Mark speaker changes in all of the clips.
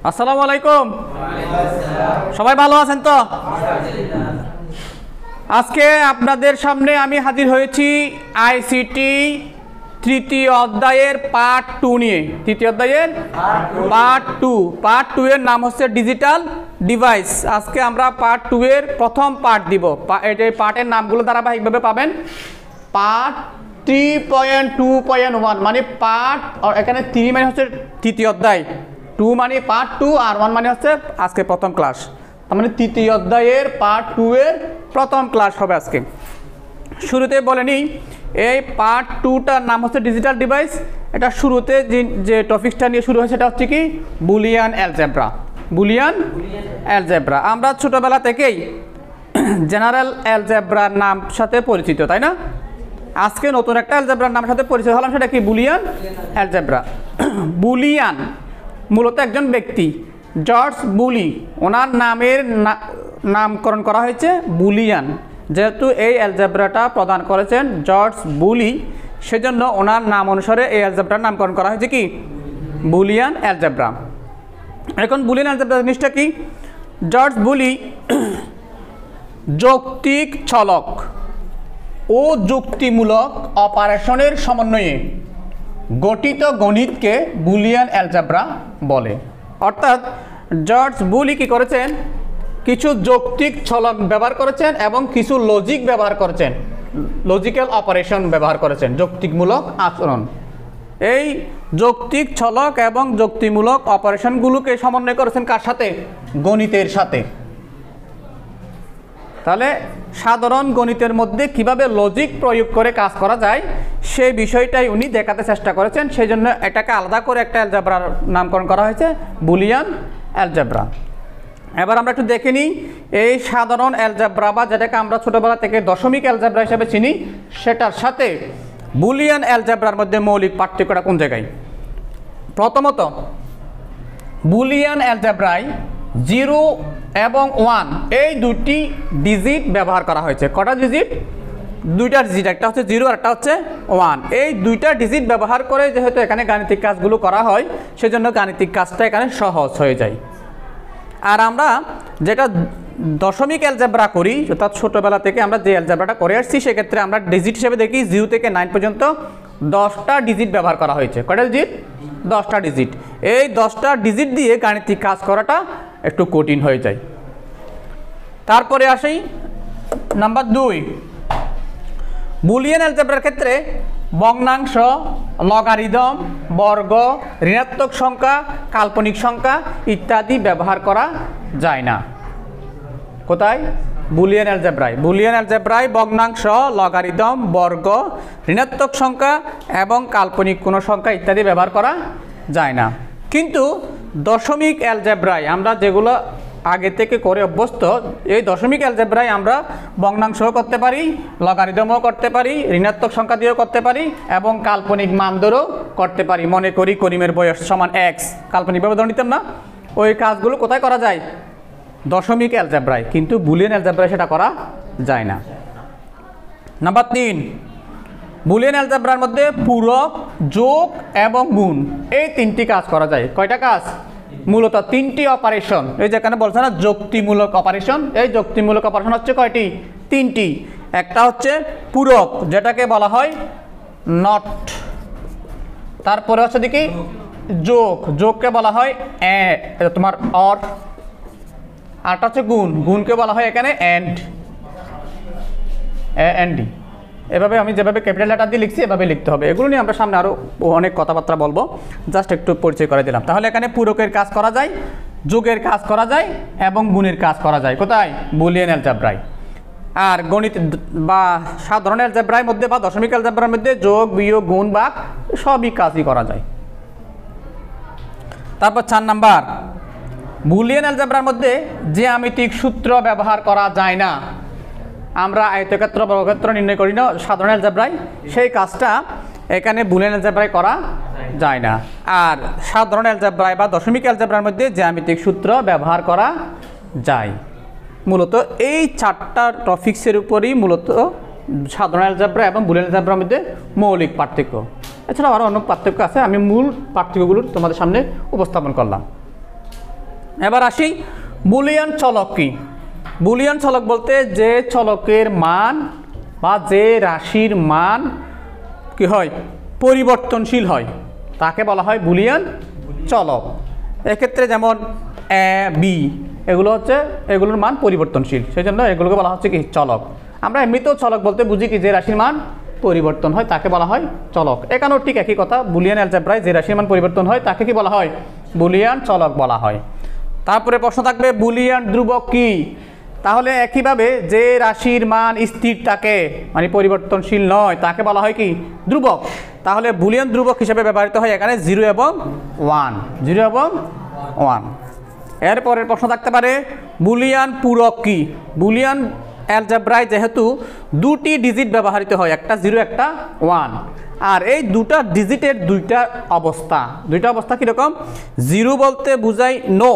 Speaker 1: আসসালামু আলাইকুম। সবাই ভালো আছেন তো? আজকে আপনাদের সামনে আমি হাজির হয়েছি আইসিটি তৃতীয় অধ্যায়ের পার্ট 2 নিয়ে। তৃতীয় অধ্যায়ের পার্ট 2 এর নাম হচ্ছে ডিজিটাল ডিভাইস। আজকে আমরা পার্ট 2 এর প্রথম পার্ট দিব। এই পার্টের নামগুলো ধারাবাহিকভাবে পাবেন। পার্ট 3.2.1 মানে পার্ট, এখানে 3 মানে হচ্ছে তৃতীয় অধ্যায়, 2 মানে পার্ট 2 আর 1 মানে হচ্ছে আজকে প্রথম ক্লাস। তার মানে তৃতীয় অধ্যায়ের পার্ট 2 এর প্রথম ক্লাস হবে আজকে। শুরুতে বলে নিই, এই পার্ট 2টার নাম হচ্ছে ডিজিটাল ডিভাইস। এটা শুরুতে যে টপিকসটা নিয়ে শুরু হয়েছে সেটা হচ্ছে কি বুলিয়ান অ্যালজেব্রা। বুলিয়ান অ্যালজেব্রা আমরা ছোটবেলা থেকেই জেনারেল অ্যালজেব্রার নাম সাথে পরিচিত, তাই না? আজকে নতুন একটা অ্যালজেব্রার নামের সাথে পরিচিত হলাম, সেটা কি বুলিয়ান অ্যালজেব্রা। বুলিয়ান মূলত একজন ব্যক্তি, জর্জ বুলি, ওনার নামের নামকরণ করা হয়েছে বুলিয়ান। যেহেতু এই অ্যালজেব্রাটা প্রদান করেছেন জর্জ বুলি, সেজন্য ওনার নাম অনুসারে এই অ্যালজেব্রার নামকরণ করা হয়েছে কি বুলিয়ান অ্যালজেব্রা। এখন বুলিয়ান অ্যালজেব্রা জিনিসটা কি? জর্জ বুলি যৌক্তিক ছলক ও যুক্তিমূলক অপারেশনের সমন্বয়ে গঠিত গণিতকে বুলিয়ান অ্যালজেব্রা বলে। অর্থাৎ জর্জ বুলি কি করেছেন? কিছু যৌক্তিক ছলক ব্যবহার করেছেন এবং কিছু লজিক ব্যবহার করেছেন, লজিক্যাল অপারেশন ব্যবহার করেছেন, যৌক্তিকমূলক আচরণ। এই যৌক্তিক ছলক এবং যুক্তিমূলক অপারেশনগুলোকে সমন্বয় করেছেন কার সাথে? গণিতের সাথে। তাহলে সাধারণ গণিতের মধ্যে কিভাবে লজিক প্রয়োগ করে কাজ করা যায় সেই বিষয়টাই উনি দেখাতে চেষ্টা করেছেন। সেই জন্য এটাকে আলাদা করে একটা অ্যালজেব্রার নামকরণ করা হয়েছে বুলিয়ান অ্যালজেব্রা। এবার আমরা একটু দেখে নিই এই সাধারণ অ্যালজেব্রা বা যেটাকে আমরা ছোটোবেলা থেকে দশমিক অ্যালজেব্রা হিসেবে চিনি, সেটার সাথে বুলিয়ান অ্যালজেব্রার মধ্যে মৌলিক পার্থক্যটা কোন জায়গায়। প্রথমত, বুলিয়ান অ্যালজেব্রায় 0 এবং 1 এই দুটি ডিজিট ব্যবহার করা হয়েছে। কটা ডিজিট? দুইটা ডিজিট, একটা হচ্ছে 0 আর একটা হচ্ছে 1। এই দুইটা ডিজিট ব্যবহার করে যেহেতু এখানে গাণিতিক কাজগুলো করা হয়, সেজন্য গাণিতিক কাজটা এখানে সহজ হয়ে যায়। আর আমরা যেটা দশমিক অ্যালজেব্রা করি, অর্থাৎ ছোটোবেলা থেকে আমরা যে অ্যালজেব্রাটা করে আসছি, সেক্ষেত্রে আমরা ডিজিট হিসেবে দেখি 0 থেকে 9 পর্যন্ত 10টা ডিজিট ব্যবহার করা হয়েছে। কয়টা ডিজিট? 10টা ডিজিট। এই 10টা ডিজিট দিয়ে গাণিতিক কাজ করাটা একটু কঠিন হয়ে যায়। তারপরে আসি নাম্বার 2, বুলিয়ান অ্যালজেব্রার ক্ষেত্রে ভগ্নাংশ, লগারিদম, বর্গ, ঋণাত্মক সংখ্যা, কাল্পনিক সংখ্যা ইত্যাদি ব্যবহার করা যায় না। কোথায়? বুলিয়ান অ্যালজেব্রায়। বুলিয়ান অ্যালজেব্রায় ভগ্নাংশ, লগারিদম, বর্গ, ঋণাত্মক সংখ্যা এবং কাল্পনিক কোনো সংখ্যা ইত্যাদি ব্যবহার করা যায় না। কিন্তু দশমিক অ্যালজেব্রায় আমরা যেগুলো আগে থেকে করে অভ্যস্ত, এই দশমিক অ্যালজেব্রায় আমরা ভগ্নাংশও করতে পারি, লগারিদমও করতে পারি, ঋণাত্মক সংখ্যা দিয়েও করতে পারি এবং কাল্পনিক মান ধরেও করতে পারি। মনে করি করিমের বয়স সমান x, কাল্পনিকভাবে ধরে নিতাম না? ওই কাজগুলো কোথায় করা যায়? দশমিক অ্যালজেব্রায়। কিন্তু বুলিয়ান অ্যালজেব্রায় সেটা করা যায় না। নাম্বার 3, বুলিয়ান অ্যালজেব্রার মধ্যে পূরক, যোগ এবং গুণ এই 3টি কাজ করা যায়। কয়টা কাজ? মূলত 3টি অপারেশন। এই যেখানে বলছে না যুক্তিমূলক অপারেশন, এই যুক্তিমূলক অপারেশন হচ্ছে কয়টি? 3টি। একটা হচ্ছে পূরক, যেটাকে বলা হয় নট। তারপরে হচ্ছে দেখি যোগ, যোগকে বলা হয় তোমার অর। আরটা হচ্ছে গুণ, গুণকে বলা হয় এখানে এন্ড, এন্ডি। এভাবে আমি যেভাবে ক্যাপিটাল লেটার দিয়ে লিখছি এভাবে লিখতে হবে। এগুলো নিয়ে আমরা সামনে আরও অনেক কথাবার্তা বলবো, জাস্ট একটু পরিচয় করে দিলাম। তাহলে এখানে পূরকের কাজ করা যায়, যোগের কাজ করা যায় এবং গুণের কাজ করা যায়। কোথায়? বুলিয়ান অ্যালজেব্রায়। আর গণিত বা সাধারণ অ্যালজেব্রার মধ্যে বা দশমিক অ্যালজেব্রার মধ্যে যোগ, বিয়োগ, গুণ, ভাগ সবই কাজই করা যায়। তারপর 4 নাম্বার, বুলিয়ান অ্যালজেব্রার মধ্যে জ্যামিতিক সূত্র ব্যবহার করা যায় না। আমরা আয়তক্ষেত্র, বর্গক্ষেত্র নির্ণয় করি না সাধারণ অ্যালজেব্রায়, সেই কাজটা এখানে বুলিয়ান অ্যালজেব্রায় করা যায় না। আর সাধারণ অ্যালজেব্রায় বা দশমিক অ্যালজেব্রার মধ্যে জ্যামিতিক সূত্র ব্যবহার করা যায়। মূলত এই 4টা টপিক্সের উপরই মূলত সাধারণ অ্যালজেব্রা এবং বুলিয়ান অ্যালজেব্রার মধ্যে মৌলিক পার্থক্য। এছাড়াও আরও অনেক পার্থক্য আছে, আমি মূল পার্থক্যগুলো তোমাদের সামনে উপস্থাপন করলাম। এবার আসি বুলিয়ান চলক কি। বুলিয়ান চলক বলতে যে চলকের মান বা যে রাশির মান কি হয়, পরিবর্তনশীল হয়, তাকে বলা হয় বুলিয়ান চলক। এক্ষেত্রে যেমন এ বি এগুলো হচ্ছে, এগুলোর মান পরিবর্তনশীল, সেই জন্য এগুলোকে বলা হচ্ছে কি চলক। আমরা এমনিতেও চলক বলতে বুঝি কি যে রাশির মান পরিবর্তন হয় তাকে বলা হয় চলক। এখানেও ঠিক একই কথা, বুলিয়ান অ্যালজেব্রায় যে রাশির মান পরিবর্তন হয় তাকে কি বলা হয়, বুলিয়ান চলক বলা হয়। তারপরে প্রশ্ন থাকবে বুলিয়ান ধ্রুবক কি। তাহলে একইভাবে যে রাশির মান স্থির থাকে মানে পরিবর্তনশীল নয় তাকে বলা হয় কি ধ্রুবক। তাহলে বুলিয়ান ধ্রুবক হিসেবে ব্যবহৃত হয় এখানে 0 এবং 1, 0 এবং 1। এরপরের প্রশ্ন থাকতে পারে বুলিয়ান পূরক কি। বুলিয়ান অ্যালজেব্রায় যেহেতু দুটি ডিজিট ব্যবহৃত হয়, একটা 0 একটা 1, আর এই দুটা ডিজিটের দুইটা অবস্থা কীরকম, 0 বলতে বোঝায় নো,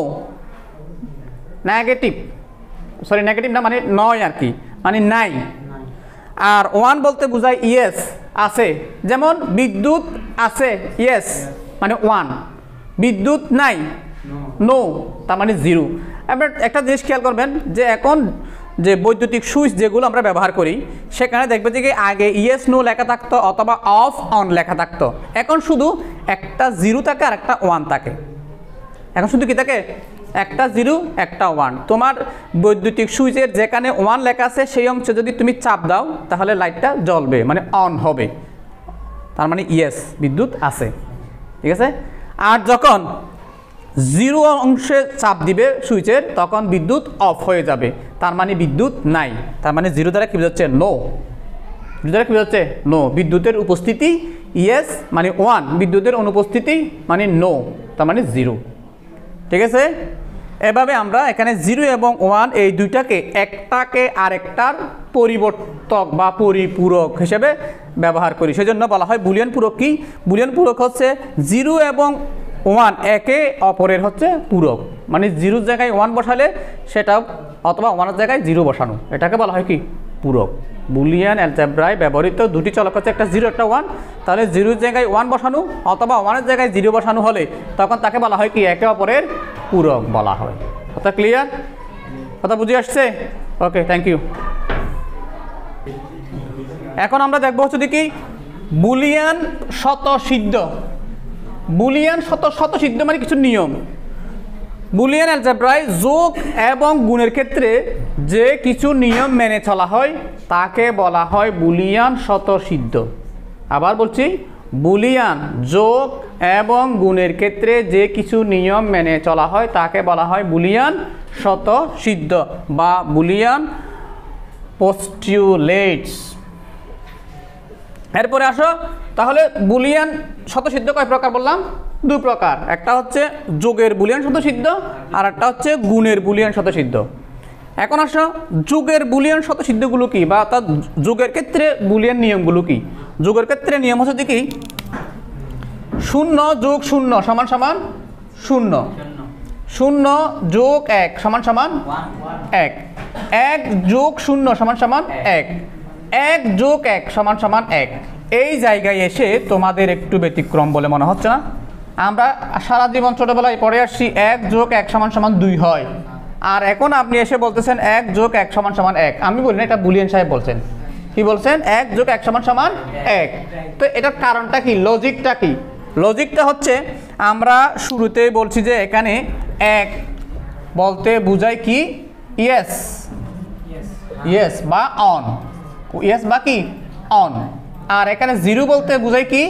Speaker 1: নেগেটিভ না মানে নয় আর কি, মানে নাই। আর 1 বলতে বোঝায় ইয়েস আছে, যেমন বিদ্যুৎ আছে ইয়েস মানে 1, বিদ্যুৎ নাই নো তার মানে 0। এবার একটা জিনিস খেয়াল করবেন যে এখন যে বৈদ্যুতিক সুইচ যেগুলো আমরা ব্যবহার করি সেখানে দেখবে যে আগে ইয়েস নো লেখা থাকতো অথবা অফ অন লেখা থাকতো, এখন শুধু একটা 0 থাকে আর একটা 1 থাকে। এখন শুধু কি থাকে, একটা 0 একটা 1। তোমার বৈদ্যুতিক সুইচের যেখানে 1 লেখা আছে সেই অংশে যদি তুমি চাপ দাও তাহলে লাইটটা জ্বলবে মানে অন হবে, তার মানে ইয়েস বিদ্যুৎ আছে, ঠিক আছে। আর যখন 0 অংশে চাপ দিবে সুইচের তখন বিদ্যুৎ অফ হয়ে যাবে, তার মানে বিদ্যুৎ নাই, তার মানে 0 দ্বারা কি বোঝাচ্ছে নো, 0 দ্বারা কি বোঝাচ্ছে নো। বিদ্যুতের উপস্থিতি ইয়েস মানে 1, বিদ্যুতের অনুপস্থিতি মানে নো, তার মানে 0, ঠিক আছে। এভাবে আমরা এখানে 0 এবং 1 এই দুইটাকে একটাকে আরেকটার পরিবর্তক বা পরিপূরক হিসেবে ব্যবহার করি, সেজন্য বলা হয় বুলিয়ান পূরক কি। বুলিয়ান পূরক হচ্ছে 0 এবং 1 একে অপরের হচ্ছে পূরক, মানে 0 জায়গায় 1 বসালে সেটা অথবা 1 জায়গায় 0 বসানো, এটাকে বলা হয় কি পূরক। বুলিয়ান অ্যালজেব্রায় ব্যবহৃত দুটি চলক হচ্ছে একটা 0 একটা 1, তাহলে 0 জায়গায় 1 বসানো অথবা 1 জায়গায় 0 বসানো হলে তখন তাকে বলা হয় কি একে অপরের পূরক বলা হয়। কথা ক্লিয়ার, কথা বুঝে আসছে? ওকে, থ্যাংক ইউ। এখন আমরা দেখবো হচ্ছে কি বুলিয়ান স্বতঃসিদ্ধ। বুলিয়ান স্বতঃসিদ্ধ মানে কিছু নিয়ম। বুলিয়ান অ্যালজেব্রায় যোগ এবং গুণের ক্ষেত্রে যে কিছু নিয়ম মেনে চলা হয় তাকে বলা হয় বুলিয়ান স্বতঃসিদ্ধ। আবার বলছি, বুলিয়ান যোগ এবং গুণের ক্ষেত্রে যে কিছু নিয়ম মেনে চলা হয় তাকে বলা হয় বুলিয়ান স্বতঃসিদ্ধ বা বুলিয়ান পোস্টুলেটস। এরপরে আসো, তাহলে বুলিয়ান স্বতঃসিদ্ধ কয় প্রকার বললাম? 2 প্রকার, একটা হচ্ছে যোগের বুলিয়ান স্বতঃসিদ্ধ আর একটা হচ্ছে গুণের বুলিয়ান স্বতঃসিদ্ধ। এখন আসো যোগের বুলিয়ান স্বতঃসিদ্ধগুলো কি, বা অর্থাৎ যোগের ক্ষেত্রে বুলিয়ান নিয়মগুলো কি। যোগের ক্ষেত্রে নিয়ম হচ্ছে কি 0 যোগ 0 সমান সমান 0, 0 যোগ 1 সমান সমান 1, 1 যোগ 0 সমান সমান 1, 1 যোগ 1 সমান সমান 1। এই জায়গায় এসে তোমাদের একটু ব্যতিক্রম বলে মনে হচ্ছে না? আমরা সারা জীবন ছোটবেলায় পড়ে আসছি 1 যোগ 1 সমান সমান 2 হয়, আর এখন আপনি এসে বলতেছেন 1 যোগ 1 সমান সমান 1। আমি বলি না, এটা বুলিয়ান সাহেব বলছেন। কি বলছেন? 1 যোগ 1 সমান সমান 1। তো এটার কারণটা কি, লজিকটা কি? লজিকটা হচ্ছে আমরা শুরুতেই বলছি যে এখানে 1 বলতে বোঝায় কি ইয়েস, ইয়েস বা অন, ইয়েস বা কি অন। আর এখানে 0 বলতে বোঝায় কি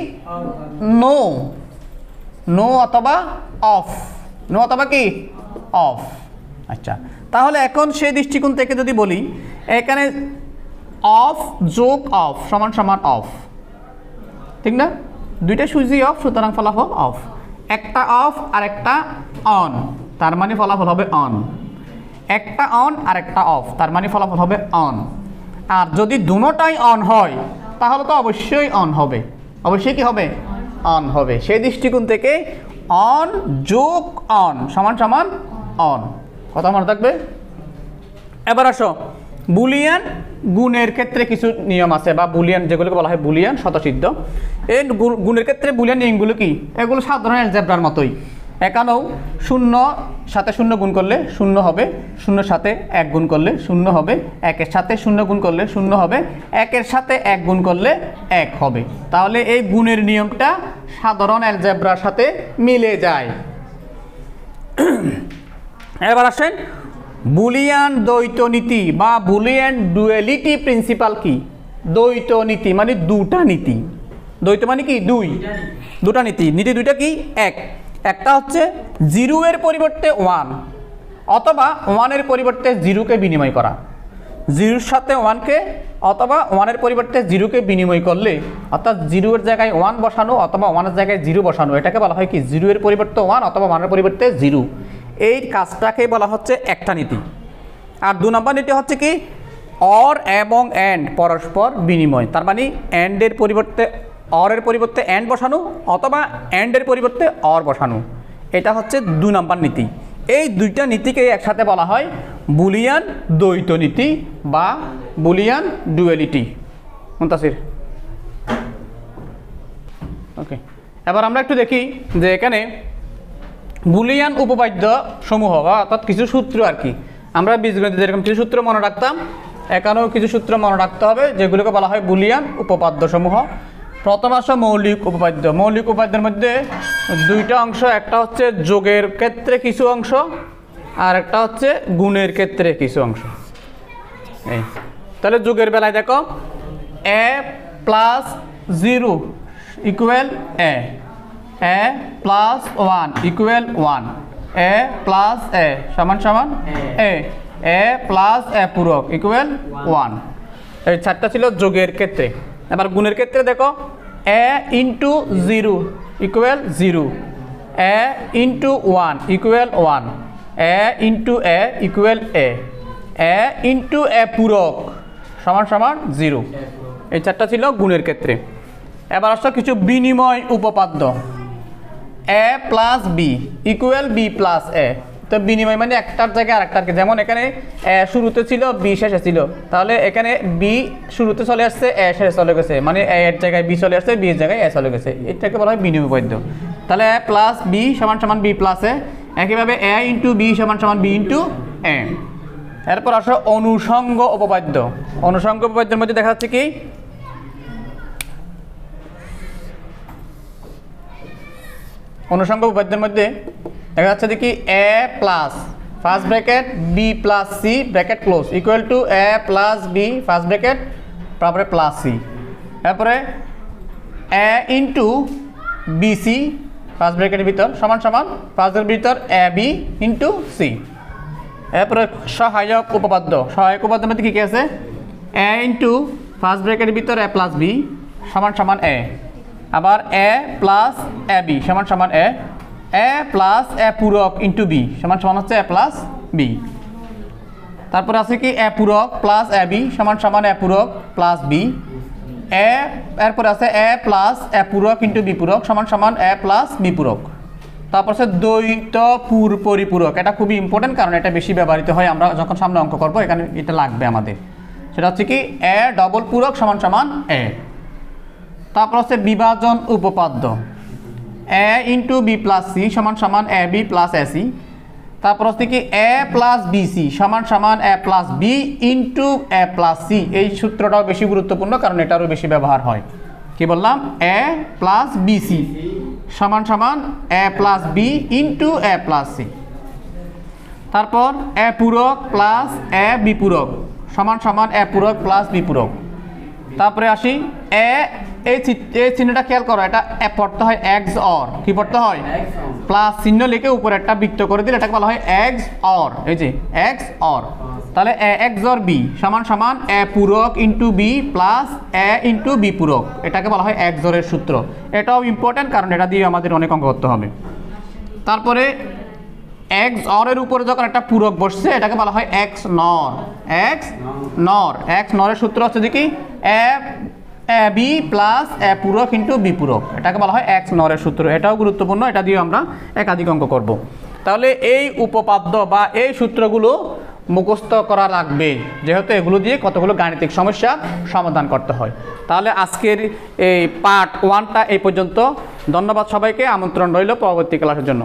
Speaker 1: নো, নো অথবা অফ, নো অথবা কি অফ। আচ্ছা, তাহলে এখন সেই দৃষ্টিকোণ থেকে যদি বলি এখানে অফ যোগ অফ সমান সমান অফ, ঠিক না? দুইটা সুইচই অফ, সুতরাং ফলাফল অফ। একটা অফ আর একটা অন, তার মানে ফলাফল হবে অন। একটা অন আর একটা অফ, তার মানে ফলাফল হবে অন। আর যদি দুটোটাই অন হয় তাহলে তো অবশ্যই অন হবে, অবশ্যই কি হবে অন হবে। সেই দৃষ্টিকোণ থেকে অন যোগ অন সমান সমান অন, কথা মনে থাকবে। এবার আসো বুলিয়ান গুণের ক্ষেত্রে কিছু নিয়ম আছে, বা বুলিয়ান যেগুলোকে বলা হয় বুলিয়ান স্বতঃসিদ্ধ। এই গুণের ক্ষেত্রে বুলিয়ান নিয়মগুলো কি? এগুলো সাধারণ অ্যালজেব্রার মতোই, এখানেও 0 সাথে 0 গুণ করলে 0 হবে, 0 সাথে 1 গুণ করলে 0 হবে, 1 এর সাথে 0 গুণ করলে 0 হবে, 1 এর সাথে 1 গুণ করলে 1 হবে। তাহলে এই গুণের নিয়মটা সাধারণ অ্যালজেব্রার সাথে মিলে যায়। এবার আসেন বুলিয়ান দ্বৈত নীতি বা বুলিয়ান ডুয়ালিটি প্রিন্সিপাল কি? দ্বৈত নীতি মানে দুটা নীতি। দ্বৈত মানে কি? দুটা নীতি। নীতি দুইটা কি? একটা হচ্ছে 0 এর পরিবর্তে 1 অথবা 1 এর পরিবর্তে 0কে বিনিময় করা। 0 এর সাথে 1কে অথবা 1 এর পরিবর্তে 0কে বিনিময় করলে, অর্থাৎ 0 এর জায়গায় 1 বসানো অথবা 1 এর জায়গায় 0 বসানো, এটাকে বলা হয় কি? 0 এর পরিবর্তে 1 অথবা 1 এর পরিবর্তে 0। এই কাজটাকে বলা হচ্ছে একটা নীতি। আর 2 নম্বর নীতি হচ্ছে কি? অর এবং অ্যান্ড পরস্পর বিনিময়। তার মানে অ্যান্ডের পরিবর্তে অরের পরিবর্তে অ্যান্ড বসানো অথবা অ্যান্ডের পরিবর্তে অর বসানো, এটা হচ্ছে 2 নম্বর নীতি। এই দুইটা নীতিকে একসাথে বলা হয় বুলিয়ান দ্বৈত নীতি বা বুলিয়ান ডুয়ালিটি। মুনতাসির, ওকে। এবার আমরা একটু দেখি যে এখানে বুলিয়ান উপপাদ্য সমূহ বা অর্থাৎ কিছু সূত্র আর কি, আমরা বীজগণিতে যেরকম কিছু সূত্র মনে রাখতাম, এখানেও কিছু সূত্র মনে রাখতে হবে যেগুলোকে বলা হয় বুলিয়ান উপপাদ্য সমূহ। প্রথম আসে মৌলিক উপপাদ্য। মৌলিক উপপাদ্যের মধ্যে দুইটা অংশ, একটা হচ্ছে যোগের ক্ষেত্রে কিছু অংশ আর একটা হচ্ছে গুণের ক্ষেত্রে কিছু অংশ। এই তাহলে যোগের বেলায় দেখো a plus 0 equal a, a plus 1 equal 1, a plus a সমান সমান a, a প্লাস a পূরক ইকুয়াল 1। এই চারটা ছিল যোগের ক্ষেত্রে। এবার গুণের ক্ষেত্রে দেখো a into 0 equal 0, a into 1 equal 1, a into a equal a, a into a পূরক সমান সমান 0। এই চারটা ছিল গুণের ক্ষেত্রে। এবার আসো কিছু বিনিময় উপপাদ্য। a plus b equal b plus a। তো বিনিময় মানে একটার জায়গায় আরেকটাকে, যেমন এখানে a শুরুতে ছিল b শেষে ছিল, তাহলে এখানে b শুরুতে চলে আসছে a শেষে চলে গেছে, মানে a এর জায়গায় b চলে আসছে, b এর জায়গায় a চলে গেছে, এটাকে বলা হয় বিনিময় উপপাদ্য। তাহলে a প্লাস b সমান সমান b প্লাস a, একইভাবে a ইন্টু b সমান সমান b ইন্টু a। এরপর আসো অনুষঙ্গ উপপাদ্য। অনুষঙ্গ উপপাদ্যের মধ্যে দেখা যাচ্ছে কি অনুষঙ্গ উপপাদ্যের মধ্যে দেখা যাচ্ছে দেখি a plus first bracket b plus c bracket close equal to a plus b first bracket তারপরে প্লাস c, তারপরে a ইন্টু bc ফার্স্ট ব্র্যাকেটের ভিতর সমান সমান ফার্স্ট ব্র্যাকেটের ভিতর ab ইন্টু c। এরপরে সহায়ক উপপাদ্য। সহায়ক উপপাদ্যের মধ্যে কী কী আছে? a ইন্টু ফার্স্ট ব্র্যাকেটের ভিতর a প্লাস b সমান সমান a, আবার a প্লাস ab সমান সমান a, a প্লাস a পূরক ইন্টু b সমান সমান হচ্ছে a প্লাস b। তারপর আছে কি a পূরক প্লাস ab সমান সমান a পূরক প্লাস b, a এরপর আছে a প্লাস a পূরক ইন্টু b পূরক সমান সমান a প্লাস b পূরক। তারপর আছে দ্বৈত পরিপূরক। এটা খুবই ইম্পর্টেন্ট, কারণ এটা বেশি ব্যবহৃত হয়, আমরা যখন সামনে অঙ্ক করবো এখানে এটা লাগবে আমাদের। সেটা হচ্ছে কি a ডবল পূরক সমান সমান a। তারপর হচ্ছে বিভাজন উপপাদ্য। a into b plus c সমান সমান ab প্লাস ac। তারপর হচ্ছে কি a প্লাস bc সমান সমান a plus b into a plus c। এই সূত্রটাও বেশি গুরুত্বপূর্ণ, কারণ এটারও বেশি ব্যবহার হয়। কি বললাম? a প্লাস bc সমান সমান a plus b into a plus c। তারপর a পূরক প্লাস a b পূরক সমান সমান a পূরক প্লাস b পূরক। তারপরে আসি এই চিহ্নটা খেয়াল করো, এটা পড়তে হয় এক্স অর। কি পড়তে হয়? প্লাস চিহ্ন লিখে উপরে একটা বৃত্ত করে দিলে এটাকে বলা হয় এক্স অর। এই যে এক্স অর, তাহলে এক্স অর বি সমান সমান এ পূরক ইন্টু বি প্লাস এ ইন্টু বি পূরক, এটাকে বলা হয় এক্স অরের সূত্র। এটাও ইম্পর্টেন্ট, কারণ এটা দিয়ে আমাদের অনেক অঙ্ক করতে হবে। তারপরে এক্স অরের উপরে যখন একটা পূরক বসছে এটাকে বলা হয় এক্স নর। এক্স নর, এক্স নরের সূত্র হচ্ছে যে কি এ বি প্লাস এ পূরক ইন্টু বি পূরক, এটাকে বলা হয় এক্স নরের সূত্র। এটাও গুরুত্বপূর্ণ, এটা দিয়ে আমরা একাধিক অঙ্ক করব। তাহলে এই উপপাদ্য বা এই সূত্রগুলো মুখস্থ করা লাগবে, যেহেতু এগুলো দিয়ে কতগুলো গাণিতিক সমস্যা সমাধান করতে হয়। তাহলে আজকের এই পার্ট 1টা এই পর্যন্ত। ধন্যবাদ সবাইকে, আমন্ত্রণ রইল পরবর্তী ক্লাসের জন্য।